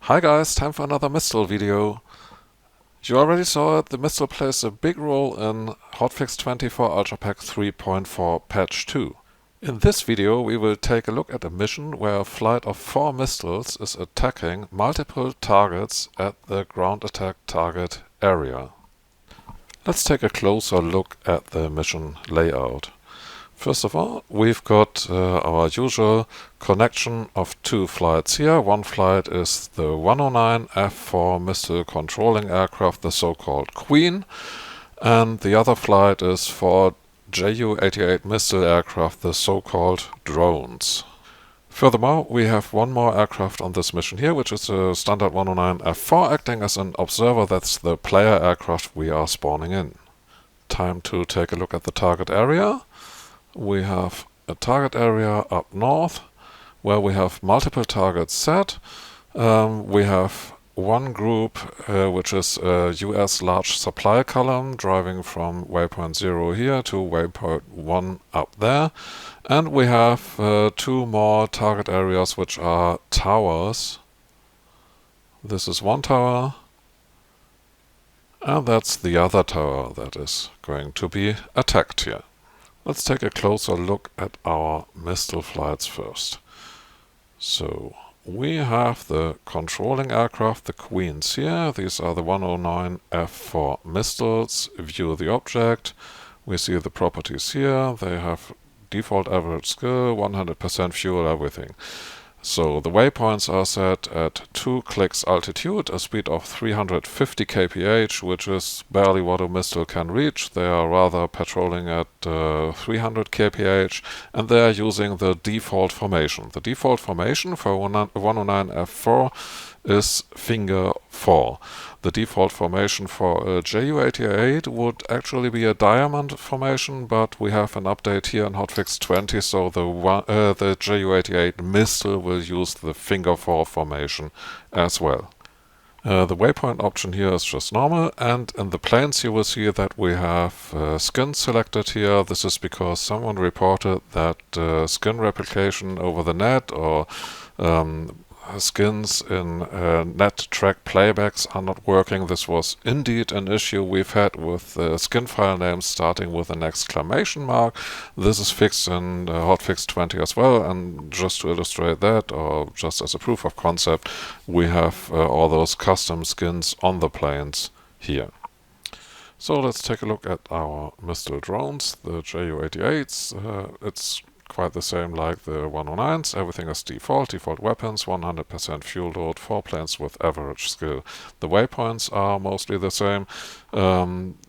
Hi guys, time for another Mistel video. You already saw it, the Mistel plays a big role in Hotfix 24 Ultrapack 3.4 patch 2. In this video we will take a look at a mission where a flight of 4 Mistels is attacking multiple targets at the ground attack target area. Let's take a closer look at the mission layout. First of all, we've got our usual connection of two flights here. One flight is the 109 F4 Mistel controlling aircraft, the so-called Queen, and the other flight is for Ju-88 Mistel aircraft, the so-called drones. Furthermore, we have one more aircraft on this mission here, which is a standard 109 F4 acting as an observer. That's the player aircraft we are spawning in. Time to take a look at the target area. We have a target area up north where we have multiple targets set. We have one group which is a US large supply column driving from waypoint 0 here to waypoint 1 up there. And we have two more target areas which are towers. This is one tower. And that's the other tower that is going to be attacked here. Let's take a closer look at our Mistel flights first. So we have the controlling aircraft, the Queens here. These are the 109 F4 Mistels. View the object. We see the properties here. They have default average skill, 100% fuel, everything. So the waypoints are set at 2 clicks altitude, a speed of 350 kph, which is barely what a Mistel can reach. They are rather patrolling at 300 kph, and they are using the default formation. The default formation for 109 F4 is finger 4. The default formation for a Ju-88 would actually be a diamond formation, but we have an update here in Hotfix 20, so the Ju-88 Mistel will use the finger 4 formation as well. The waypoint option here is just normal, and in the planes you will see that we have skin selected here. This is because someone reported that skin replication over the net or skins in net track playbacks are not working. This was indeed an issue we've had with skin file names starting with an exclamation mark. This is fixed in Hotfix 20 as well, and just to illustrate that, or just as a proof of concept, we have all those custom skins on the planes here. So let's take a look at our Mistel drones, the Ju-88s. It's quite the same like the 109s. Everything is default weapons, 100% fuel load, 4 planes with average skill. The waypoints are mostly the same.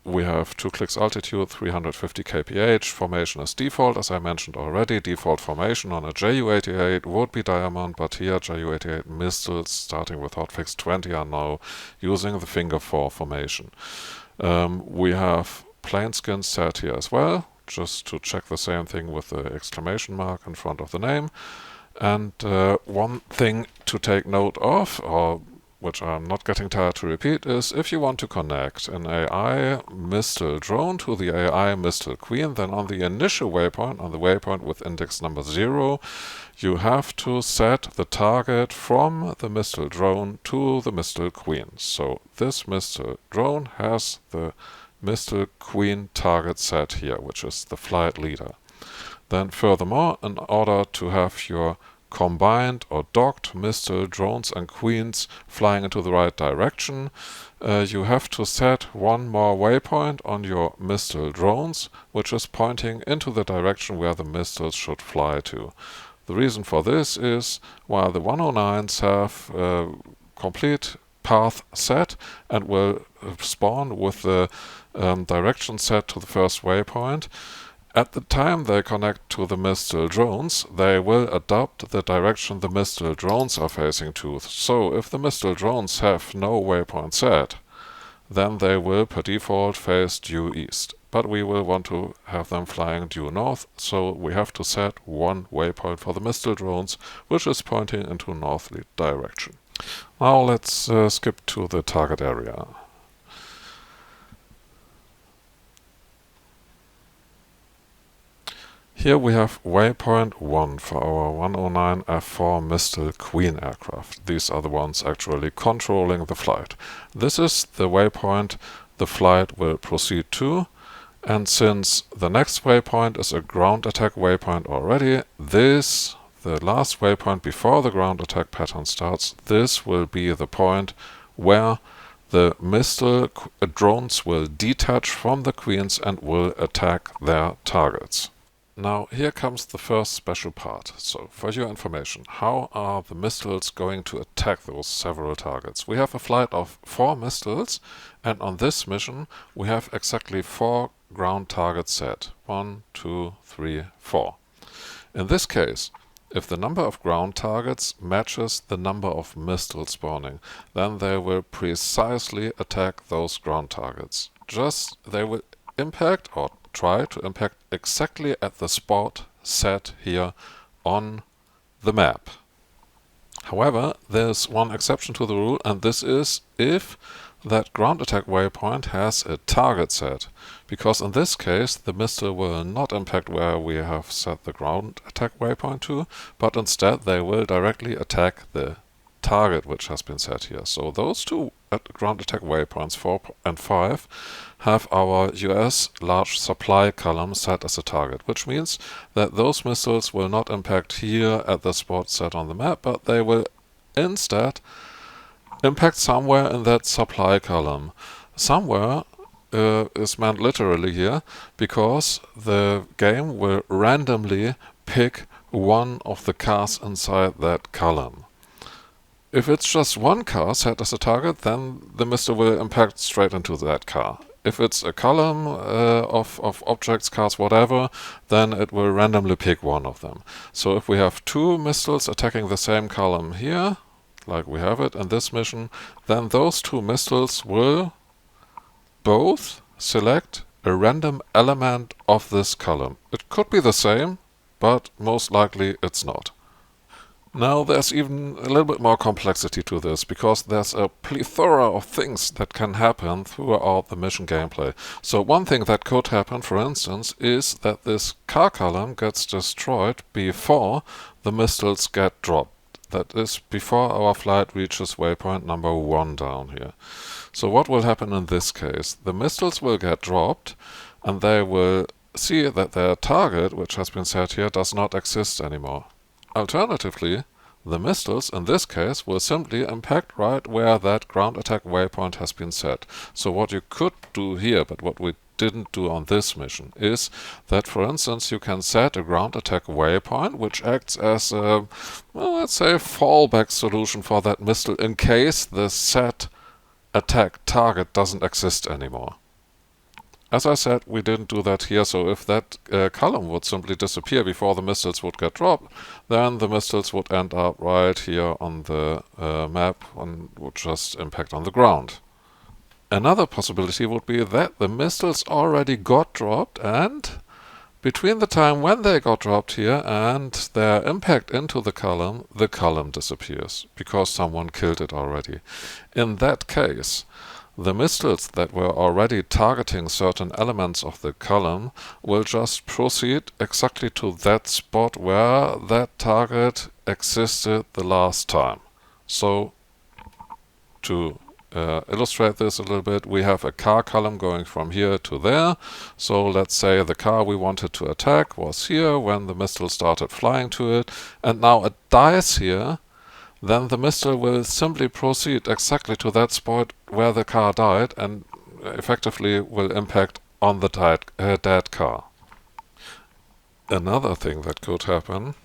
We have 2 clicks altitude, 350 kph. Formation is default, as I mentioned already. Default formation on a Ju-88 would be diamond, but here Ju-88 Mistels, starting with Hotfix 20, are now using the finger 4 formation. We have plane skins set here as well, just to check the same thing with the exclamation mark in front of the name. And one thing to take note of, or which I'm not getting tired to repeat, is if you want to connect an AI Mistel drone to the AI Mistel Queen, then on the initial waypoint, on the waypoint with index number 0, you have to set the target from the Mistel drone to the Mistel Queen. So this Mistel drone has the Mistel Queen target set here, which is the flight leader. Then furthermore, in order to have your combined or docked Mistel drones and Queens flying into the right direction, you have to set one more waypoint on your Mistel drones, which is pointing into the direction where the Mistels should fly to. The reason for this is while the 109s have complete path set and will spawn with the direction set to the first waypoint, at the time they connect to the Mistel drones, they will adopt the direction the Mistel drones are facing to. So if the Mistel drones have no waypoint set, then they will per default face due east. But we will want to have them flying due north, so we have to set one waypoint for the Mistel drones, which is pointing into northerly direction. Now let's skip to the target area. Here we have waypoint 1 for our 109 F4 Mistel Queen aircraft. These are the ones actually controlling the flight. This is the waypoint the flight will proceed to, and since the next waypoint is a ground attack waypoint already, this, the last waypoint before the ground attack pattern starts, this will be the point where the Mistel drones will detach from the queens and will attack their targets. Now here comes the first special part. So for your information, how are the Mistels going to attack those several targets? We have a flight of 4 Mistels, and on this mission we have exactly 4 ground targets set. 1, 2, 3, 4. In this case, if the number of ground targets matches the number of Mistels spawning, then they will precisely attack those ground targets. They will impact or try to impact exactly at the spot set here on the map. However, there's one exception to the rule, and this is if that ground attack waypoint has a target set, because in this case the Mistel will not impact where we have set the ground attack waypoint to, but instead they will directly attack the target which has been set here. So those two ground attack waypoints 4 and 5 have our US large supply column set as a target, which means that those missiles will not impact here at the spot set on the map, but they will instead impact somewhere in that supply column. Somewhere is meant literally here, because the game will randomly pick one of the cars inside that column. If it's just one car set as a target, then the Mistel will impact straight into that car. If it's a column of objects, cars, whatever, then it will randomly pick one of them. So if we have 2 Mistels attacking the same column here, like we have it in this mission, then those 2 Mistels will both select a random element of this column. It could be the same, but most likely it's not. Now there's even a little bit more complexity to this, because there's a plethora of things that can happen throughout the mission gameplay. So one thing that could happen, for instance, is that this car column gets destroyed before the Mistels get dropped. That is, before our flight reaches waypoint number 1 down here. So what will happen in this case? The Mistels will get dropped, and they will see that their target, which has been set here, does not exist anymore. Alternatively, the Mistels in this case will simply impact right where that ground attack waypoint has been set. So what you could do here, but what we didn't do on this mission, is that, for instance, you can set a ground attack waypoint which acts as a, well, let's say, fallback solution for that Mistel in case the set attack target doesn't exist anymore. As I said, we didn't do that here, so if that column would simply disappear before the Mistels would get dropped, then the Mistels would end up right here on the map and would just impact on the ground. Another possibility would be that the Mistels already got dropped, and between the time when they got dropped here and their impact into the column disappears, because someone killed it already. In that case, the Mistels that were already targeting certain elements of the column will just proceed exactly to that spot where that target existed the last time. So, to illustrate this a little bit, we have a car column going from here to there. So let's say the car we wanted to attack was here when the Mistel started flying to it, and now it dies here. Then the Mistel will simply proceed exactly to that spot where the car died and effectively will impact on the dead car. Another thing that could happen,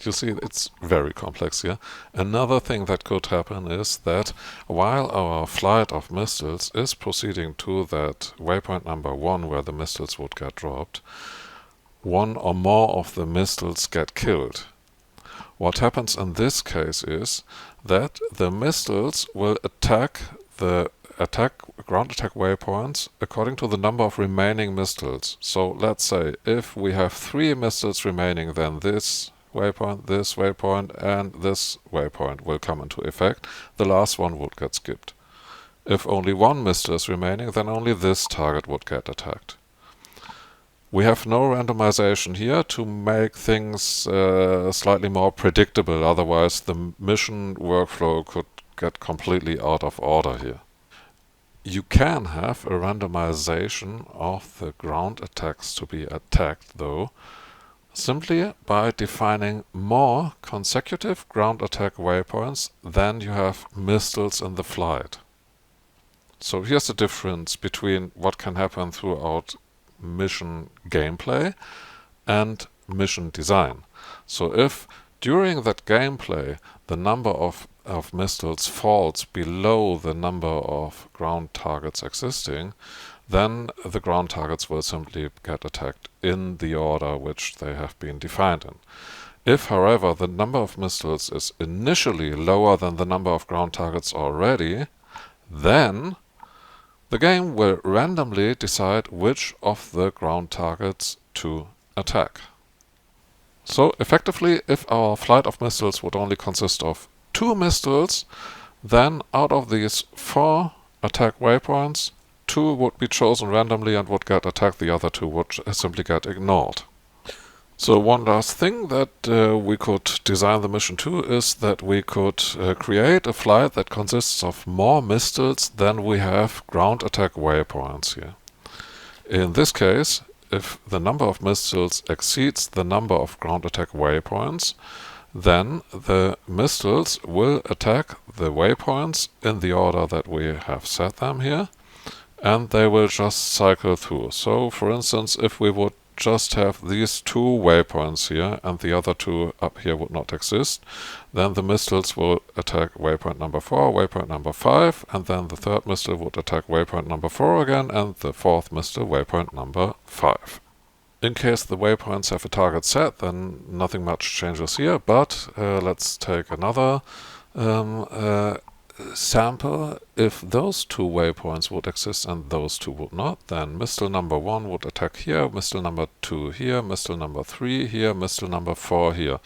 you see it's very complex here, another thing that could happen is that while our flight of Mistels is proceeding to that waypoint number 1 where the Mistels would get dropped, one or more of the Mistels get killed. What happens in this case is that the Mistels will attack the ground attack waypoints according to the number of remaining Mistels. So let's say if we have 3 Mistels remaining, then this waypoint, and this waypoint will come into effect. The last one would get skipped. If only 1 Mistel is remaining, then only this target would get attacked. We have no randomization here to make things slightly more predictable, otherwise the mission workflow could get completely out of order here. You can have a randomization of the ground attacks to be attacked, though, simply by defining more consecutive ground attack waypoints than you have Mistels in the flight. So here's the difference between what can happen throughout mission gameplay and mission design. So if during that gameplay the number of Mistels falls below the number of ground targets existing, then the ground targets will simply get attacked in the order which they have been defined in. If, however, the number of Mistels is initially lower than the number of ground targets already, then the game will randomly decide which of the ground targets to attack. So effectively, if our flight of Mistels would only consist of 2 Mistels, then out of these 4 attack waypoints, 2 would be chosen randomly and would get attacked, the other 2 would simply get ignored. So one last thing that we could design the mission to is that we could create a flight that consists of more Mistels than we have ground attack waypoints here. In this case, if the number of Mistels exceeds the number of ground attack waypoints, then the Mistels will attack the waypoints in the order that we have set them here, and they will just cycle through. So, for instance, if we would just have these 2 waypoints here and the other 2 up here would not exist, then the Mistels will attack waypoint number 4, waypoint number 5, and then the third Mistel would attack waypoint number 4 again, and the fourth Mistel waypoint number 5. In case the waypoints have a target set, then nothing much changes here, but let's take another sample. If those 2 waypoints would exist and those 2 would not, then Mistel number 1 would attack here, Mistel number 2 here, Mistel number 3 here, Mistel number 4 here.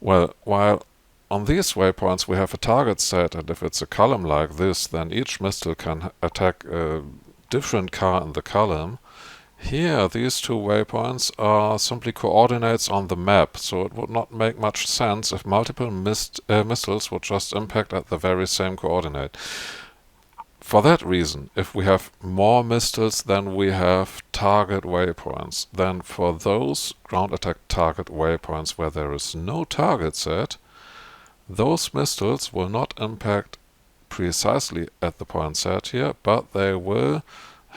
Well, while on these waypoints we have a target set, and if it's a column like this, then each Mistel can attack a different car in the column. Here, these 2 waypoints are simply coordinates on the map, so it would not make much sense if multiple Mistels would just impact at the very same coordinate. For that reason, if we have more Mistels than we have target waypoints, then for those ground attack target waypoints where there is no target set, those Mistels will not impact precisely at the point set here, but they will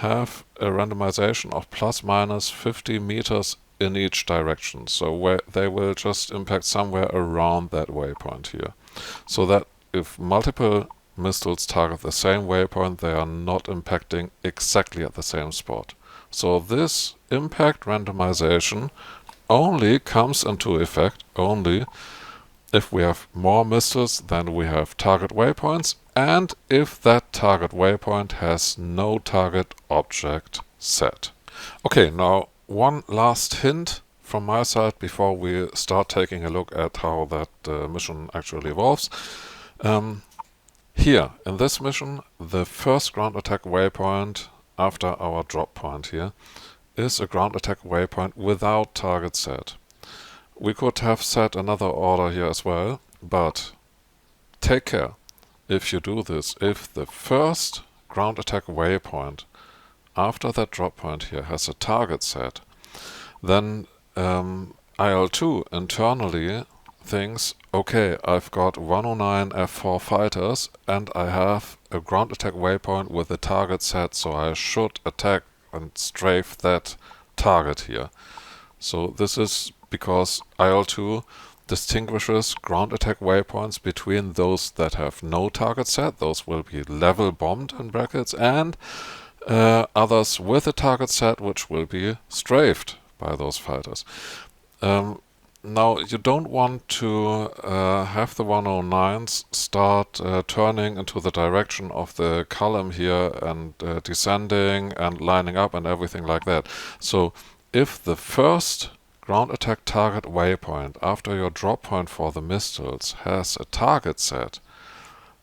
have a randomization of plus minus 50 meters in each direction. So where they will just impact somewhere around that waypoint here. So that if multiple Mistels target the same waypoint, they are not impacting exactly at the same spot. So this impact randomization only comes into effect only if we have more Mistels than we have target waypoints, and if that target waypoint has no target object set. Okay, now one last hint from my side before we start taking a look at how that mission actually evolves. Here, in this mission, the first ground attack waypoint after our drop point here is a ground attack waypoint without target set. We could have set another order here as well, but take care if you do this. If the first ground attack waypoint after that drop point here has a target set, then IL-2 internally thinks, okay, I've got 109 F4 fighters and I have a ground attack waypoint with a target set, so I should attack and strafe that target here. So this is because IL-2 distinguishes ground attack waypoints between those that have no target set, those will be level bombed in brackets, and others with a target set which will be strafed by those fighters. Now you don't want to have the 109s start turning into the direction of the column here and descending and lining up and everything like that. So if the first ground attack target waypoint after your drop point for the Mistels has a target set,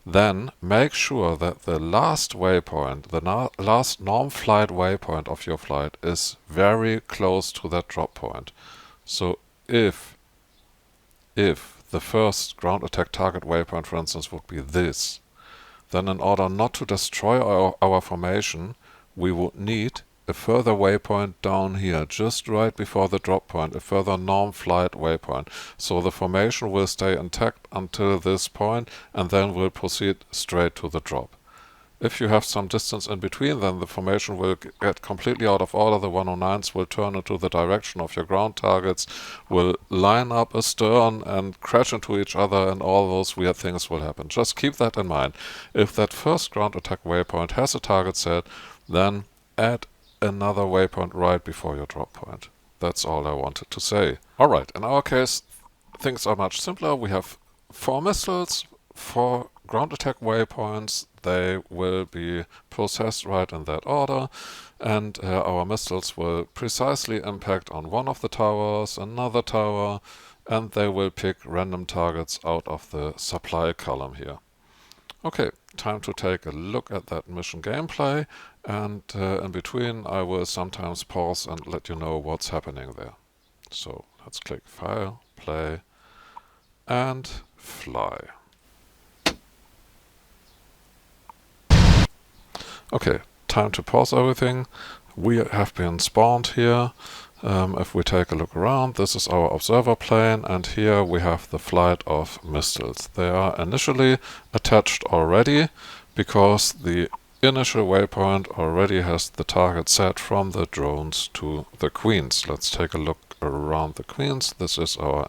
then make sure that the last waypoint, the last norm flight waypoint of your flight is very close to that drop point. So if the first ground attack target waypoint, for instance, would be this, then in order not to destroy our formation, we would need a further waypoint down here, just right before the drop point, a further norm flight waypoint. So the formation will stay intact until this point and then will proceed straight to the drop. If you have some distance in between, then the formation will get completely out of order. The 109s will turn into the direction of your ground targets, will line up astern and crash into each other, and all those weird things will happen. Just keep that in mind. If that first ground attack waypoint has a target set, then add another waypoint right before your drop point. That's all I wanted to say. Alright, in our case, things are much simpler. We have 4 Mistels, 4 ground attack waypoints. They will be processed right in that order, and our Mistels will precisely impact on one of the towers, another tower, and they will pick random targets out of the supply column here. Okay, time to take a look at that mission gameplay, and in between I will sometimes pause and let you know what's happening there. So let's click File, Play, and Fly. Okay, time to pause everything. We have been spawned here. If we take a look around, this is our observer plane, and here we have the flight of Mistels. They are initially attached already because the initial waypoint already has the target set from the drones to the queens. Let's take a look around the queens. This is our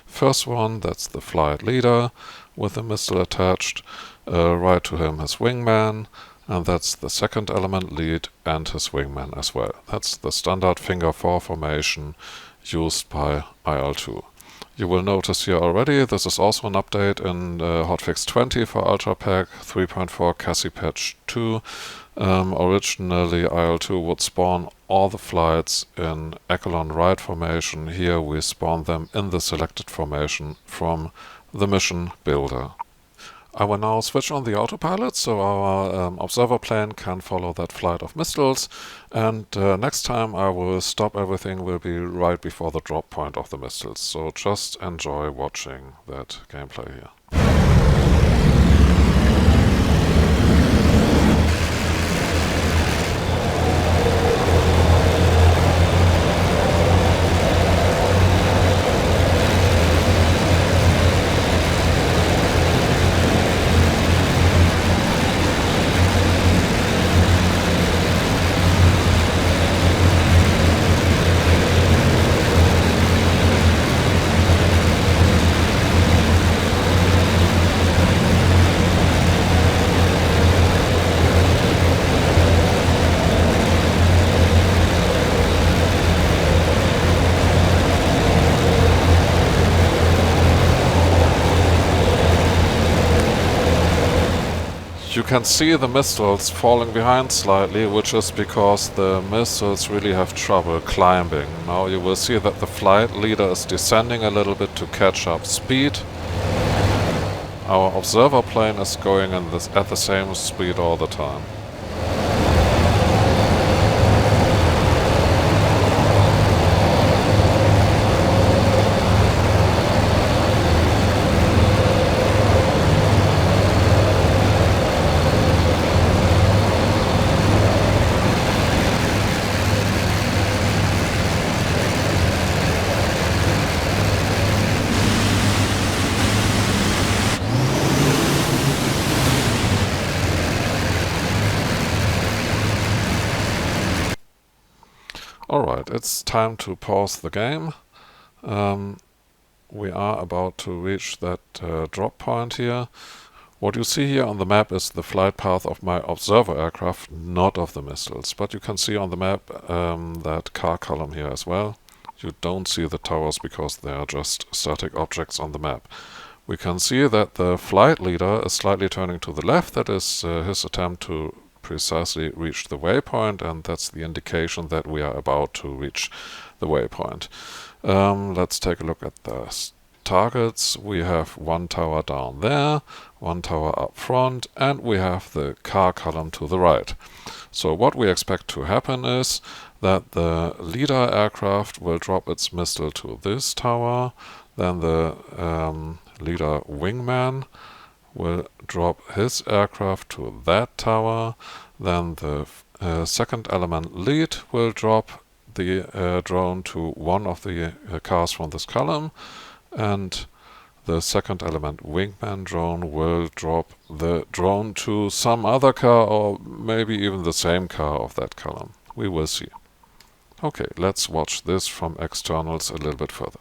first one, that's the flight leader with the Mistel attached. Right to him his wingman. And that's the second element lead and his wingman as well. That's the standard finger 4 formation used by IL-2. You will notice here already, this is also an update in Hotfix 20 for Ultrapack 3.4 Cassie patch 2. Originally IL-2 would spawn all the flights in echelon right formation. Here we spawn them in the selected formation from the mission builder. I will now switch on the autopilot so our observer plane can follow that flight of Mistels, and next time I will stop everything will be right before the drop point of the Mistels, so just enjoy watching that gameplay here. You can see the Mistels falling behind slightly, which is because the Mistels really have trouble climbing. Now you will see that the flight leader is descending a little bit to catch up speed. Our observer plane is going at the same speed all the time. Alright, it's time to pause the game. We are about to reach that drop point here. What you see here on the map is the flight path of my observer aircraft, not of the Mistels. But you can see on the map that car column here as well. You don't see the towers because they are just static objects on the map. We can see that the flight leader is slightly turning to the left. That is his attempt to precisely reach the waypoint, and that's the indication that we are about to reach the waypoint. Let's take a look at the targets, we have one tower down there, one tower up front, and we have the car column to the right. So what we expect to happen is that the leader aircraft will drop its Mistel to this tower, then the leader wingman will drop his aircraft to that tower, then the second element lead will drop the drone to one of the cars from this column, and the second element wingman drone will drop the drone to some other car, or maybe even the same car of that column. We will see. Okay, let's watch this from externals a little bit further.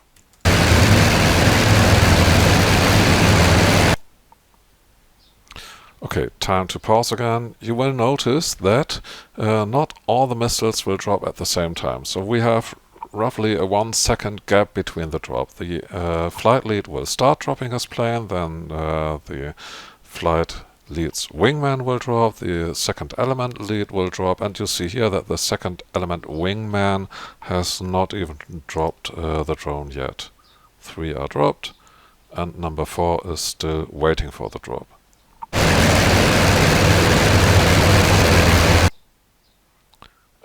Okay, time to pause again. You will notice that not all the Mistels will drop at the same time. So we have roughly a 1 second gap between the drop. The flight lead will start dropping his plane, then the flight lead's wingman will drop, the second element lead will drop, and you see here that the second element wingman has not even dropped the drone yet. 3 are dropped, and number 4 is still waiting for the drop.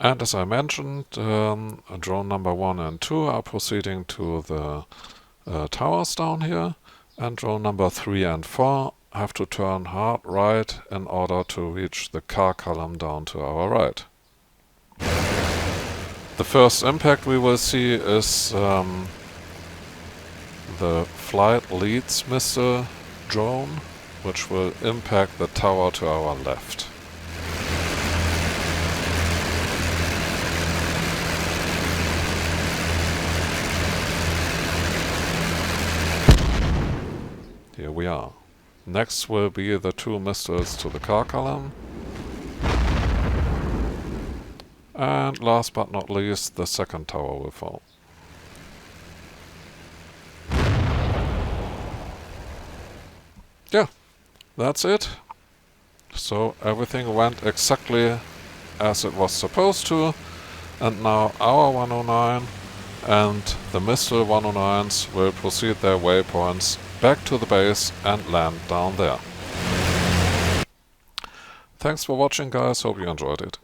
And as I mentioned, drone number 1 and 2 are proceeding to the towers down here, and drone number 3 and 4 have to turn hard right in order to reach the car column down to our right. The first impact we will see is the flight lead's Mistel drone, which will impact the tower to our left. Here we are. Next will be the 2 Mistels to the car column. And last but not least, the second tower will fall. Yeah, that's it. So everything went exactly as it was supposed to. And now our 109 and the Mistel 109s will proceed their waypoints back to the base and land down there. Thanks for watching, guys. Hope you enjoyed it.